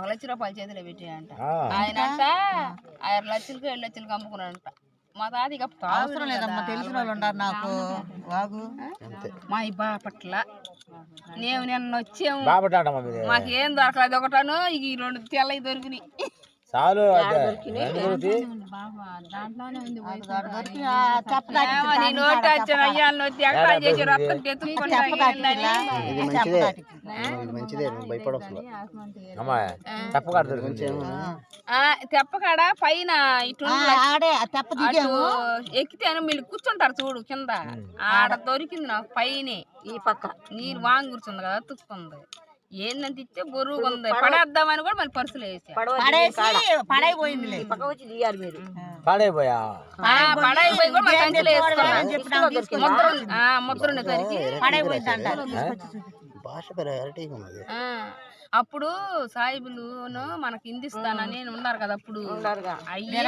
1,00,000 చేతిలో పెట్టాయంట. ఆయన అంట 6 లక్షలకి 7 లక్షలకి అమ్ముకున్నాడంట. మా తాత ఇక అవసరం లేదమ్మా, తెలిసిన వాళ్ళు ఉన్నారు నాకు. వాగు మా ఈ బాపట్ల నేను నిన్న వచ్చాము, మాకేం దొరకలేదు. ఒకటాను ఇక ఈ 2 తెల్లవి దొరికినాయి. చాలు నోటి వచ్చాను అయ్యాలు నోటి ఎక్కడ చేసి రక్తం తెప్పకాడ పైన ఇటు ఎక్కితే మీరు కూర్చుంటారు చూడు కింద, ఆడ దొరికింది నాకు పైన ఈ పక్క నీరు వాంగి కూర్చుంది కదా, తుక్కుంది. ఏందంటే ఇస్తే బరువుగా ఉంది, పడేద్దామని కూడా మళ్ళీ పర్సులు వేసి పడైపోయింది. పాడైపోయా పడైపోయి కూడా మళ్ళీ సంచులు ముద్ర అప్పుడు సాయిబులు మనకి హిందీస్తానని ఉన్నారు కదా, అప్పుడు అయ్యి